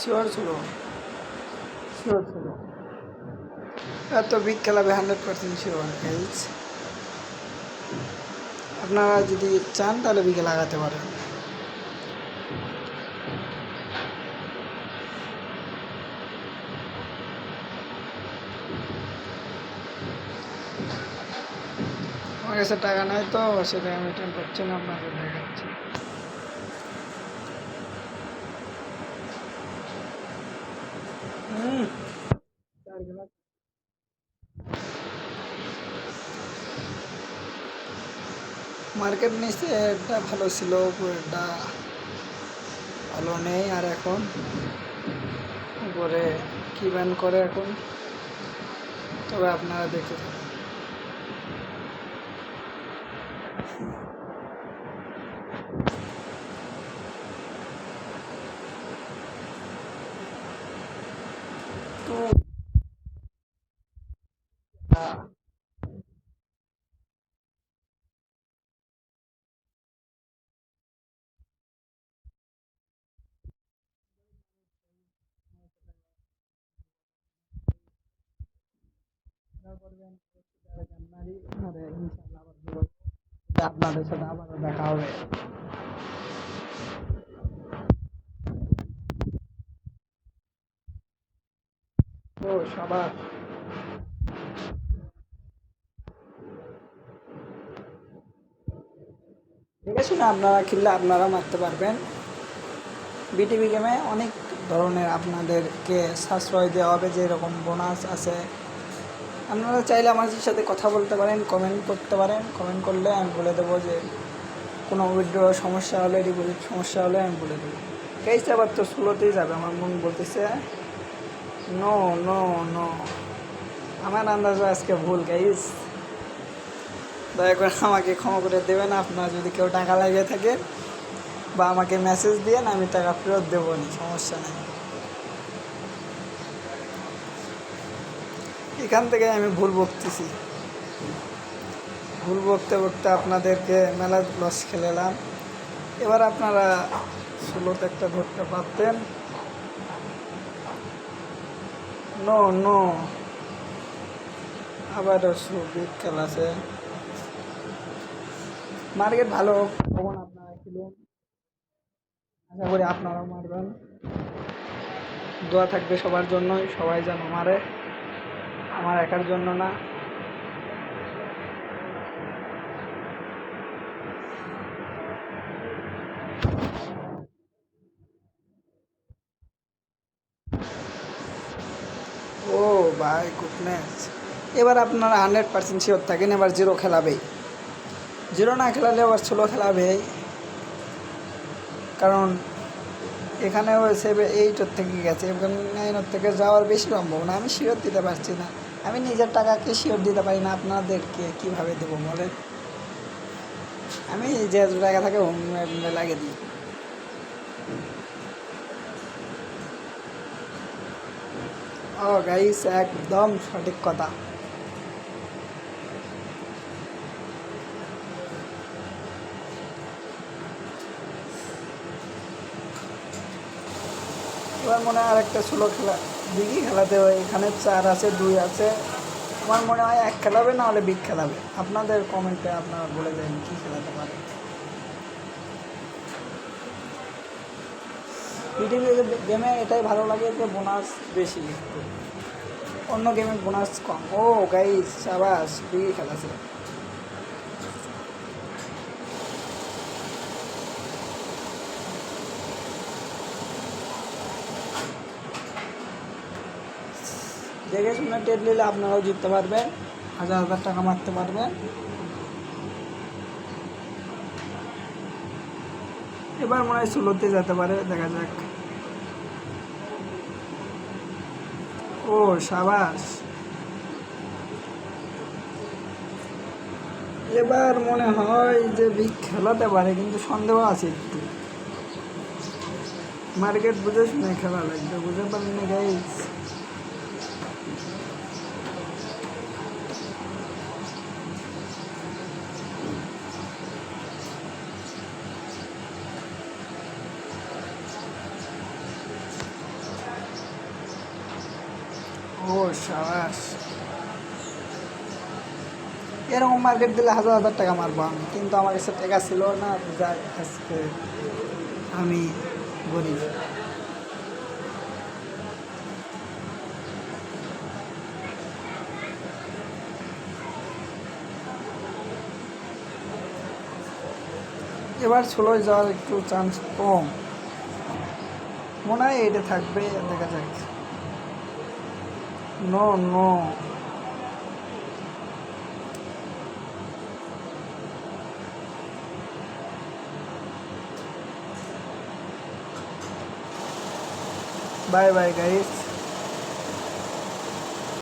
Sure ছিল, sure ছিল। এত বিগ খেলাবে 100% শিওর গাইজ। আপনারা যদি চান তাহলে বিকে লাগাতে পারেন। আমার কাছে টাকা নাই তো সেটা আমি রিটার্ন করছি না, আপনাকে দেখাচ্ছি। মার্কেট নিচে এটা ভালো ছিল, এটা ভালো নেই। আর এখন উপরে কি ব্যান করে এখন, তবে আপনারা দেখতে থাকুন। তো আপনাদের সাথে আবারও দেখা হবে। ও সবার ঠিক আছে না, আপনারা খেললে আপনারা মারতে পারবেন। বিটিভি গেমে অনেক ধরনের আপনাদেরকে সাশ্রয় দেওয়া হবে, যেরকম বোনাস আছে। আপনারা চাইলে আমাদের সাথে কথা বলতে পারেন, কমেন্ট করতে পারেন। কমেন্ট করলে আমি বলে দেবো যে কোনো উইথড্র সমস্যা হলে, ডিপোজিট সমস্যা হলে আমি বলে দেবো। গাইস আবার তো স্লোতেই যাবে, আমার মন বলতেছে নো নো নো। আমার আন্দাজে আজকে ভুল গাইস, দয়া করে আমাকে ক্ষমা করে দেবেন। আপনার যদি কেউ টাকা লাগিয়ে থাকেন বা আমাকে মেসেজ দিয়েন, আমি টাকা ফেরত দেবো না, সমস্যা নেই। এখান থেকে আমি ভুল বকতেছি, ভুল বকতে বকতে আপনাদেরকে মেলা লস খেলেলাম। এবার আপনারা স্লোতে একটা ধরতে পারতেন। নো নো, আবারও বিগ খেলা আছে। মার্কেট ভালো, তখন আপনারা খেলুন, আশা করি আপনারাও মারবেন। দোয়া থাকবে সবার জন্যই, সবাই যেন মারে, আমার একার জন্য না। ও ভাই গুডনেস, এবার আপনারা 100% শিওর থাকেন এবার জিরো খেলাবেই। জিরো না খেলালে আবার স্লো খেলাবেই, কারণ এখানে ওই 7-8 থেকে গেছে, এবং 9 থেকে যাওয়ার বেশি সম্ভাবনা। আমি শিওর দিতে পারছি না, আমি নিজের টাকাকে শিওর দিতে পারি না, আপনাদেরকে কীভাবে দেবো বলে। আমি যে টাকা থাকে হোম লাগিয়ে দিই। ও গাইস একদম সঠিক কথা। এবার মনে হয় আরেকটা স্লো খেলা দিঘি খেলাতে হয়। এখানে 4 আছে, 2 আছে। আমার মনে হয় 1 খেলাবে, না হলে বিগ খেলাবে। আপনাদের কমেন্টে আপনারা বলে দেন কী খেলাতে পারে। বিটিভি গেমে এটাই ভালো লাগে যে বোনাস বেশি, অন্য গেমে বোনাস কম। ও গাইস সাবাস, বিগি খেলা ছিল। দেখে শুনে ট্রেড নিলে আপনারাও জিততে পারবেন, 1000 টাকা মারতে পারবেন। এবার মনে হয় ষোলোতে যেতে পারে, দেখা যাক। ও সাবাস, এবার মনে হয় যে বিগ খেলাতে পারে, কিন্তু সন্দেহ আছে একটু। মার্কেট বুঝে শুনে খেলা লাগবে, বুঝতে পারেন না গাইস। ও সাবাস, এরকম মার্কেট দিলে হাজার হাজার টাকা মারবো আমি, কিন্তু আমার কাছে টাকা ছিল না, যার আজকে আমি গরিব। এবার ষোলোয় যাওয়ার একটু চান্স কম মনে হয়, এটা থাকবে, দেখা যাক। No no, bye bye guys.